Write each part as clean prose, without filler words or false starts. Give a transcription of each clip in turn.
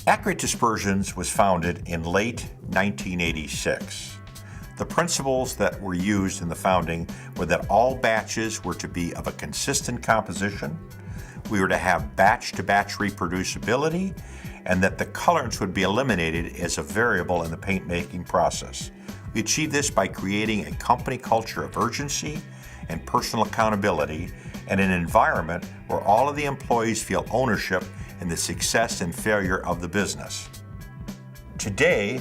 Accurate Dispersions was founded in late 1986. The principles that were used in the founding were that all batches were to be of a consistent composition, we were to have batch-to-batch reproducibility, and that the colorants would be eliminated as a variable in the paint making process. We achieved this by creating a company culture of urgency and personal accountability and an environment where all of the employees feel ownership in the success and failure of the business. Today,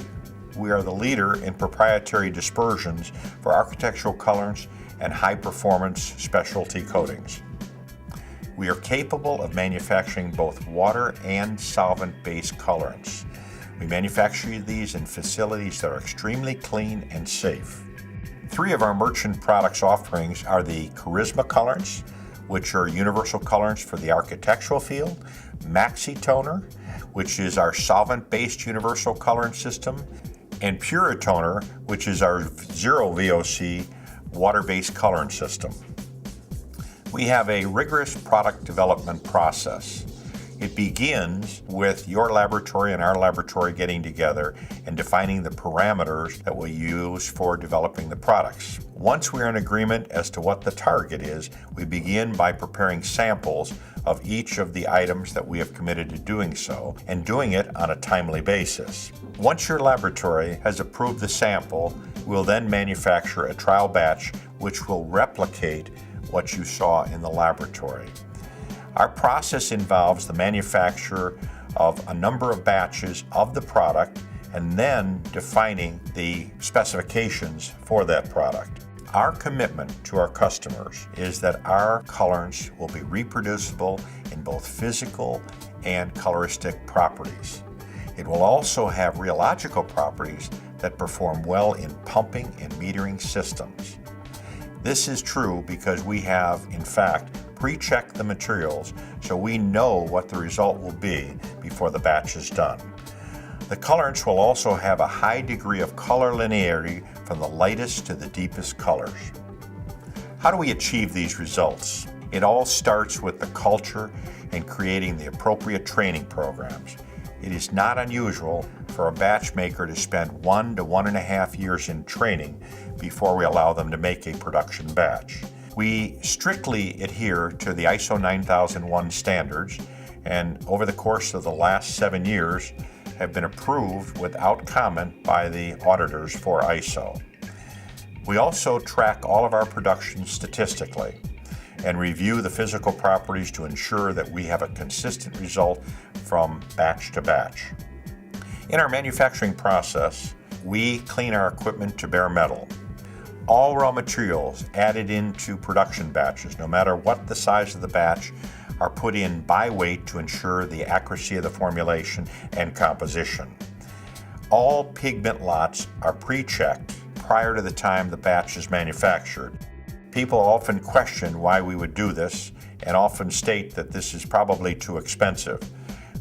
we are the leader in proprietary dispersions for architectural colorants and high-performance specialty coatings. We are capable of manufacturing both water and solvent-based colorants. We manufacture these in facilities that are extremely clean and safe. Three of our merchant products offerings are the Charisma colorants, which are universal colorants for the architectural field, Maxi Toner, which is our solvent-based universal colorant system, and Pura Toner, which is our zero VOC water-based colorant system. We have a rigorous product development process. It begins with your laboratory and our laboratory getting together and defining the parameters that we'll use for developing the products. Once we're in agreement as to what the target is, we begin by preparing samples of each of the items that we have committed to doing so, and doing it on a timely basis. Once your laboratory has approved the sample, we'll then manufacture a trial batch which will replicate what you saw in the laboratory. Our process involves the manufacture of a number of batches of the product and then defining the specifications for that product. Our commitment to our customers is that our colorants will be reproducible in both physical and coloristic properties. It will also have rheological properties that perform well in pumping and metering systems. This is true because we have, in fact, pre-checked the materials so we know what the result will be before the batch is done. The colorants will also have a high degree of color linearity from the lightest to the deepest colors. How do we achieve these results? It all starts with the culture and creating the appropriate training programs. It is not unusual for a batch maker to spend 1 to 1.5 years in training before we allow them to make a production batch. We strictly adhere to the ISO 9001 standards, and over the course of the last 7 years have been approved without comment by the auditors for ISO. We also track all of our production statistically and review the physical properties to ensure that we have a consistent result from batch to batch. In our manufacturing process, we clean our equipment to bare metal. All raw materials added into production batches, no matter what the size of the batch, are put in by weight to ensure the accuracy of the formulation and composition. All pigment lots are pre-checked prior to the time the batch is manufactured. People often question why we would do this and often state that this is probably too expensive.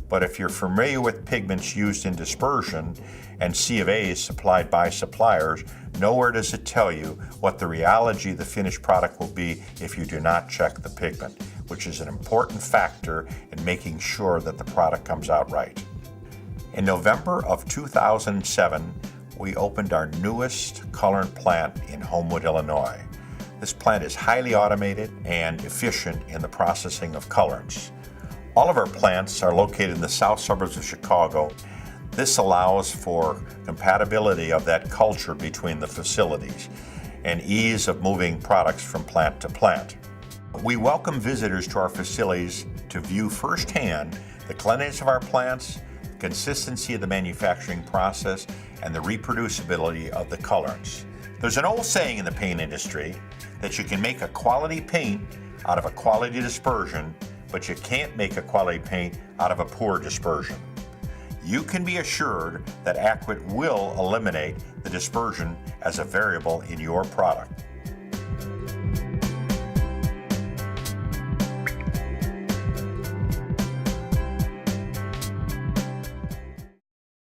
But if you're familiar with pigments used in dispersion and C of A's supplied by suppliers, nowhere does it tell you what the rheology of the finished product will be if you do not check the pigment, which is an important factor in making sure that the product comes out right. In November of 2007, we opened our newest colorant plant in Homewood, Illinois. This plant is highly automated and efficient in the processing of colorants. All of our plants are located in the south suburbs of Chicago. This allows for compatibility of that culture between the facilities and ease of moving products from plant to plant. We welcome visitors to our facilities to view firsthand the cleanliness of our plants, the consistency of the manufacturing process, and the reproducibility of the colorants. There's an old saying in the paint industry that you can make a quality paint out of a quality dispersion, but you can't make a quality paint out of a poor dispersion. You can be assured that Accurate will eliminate the dispersion as a variable in your product.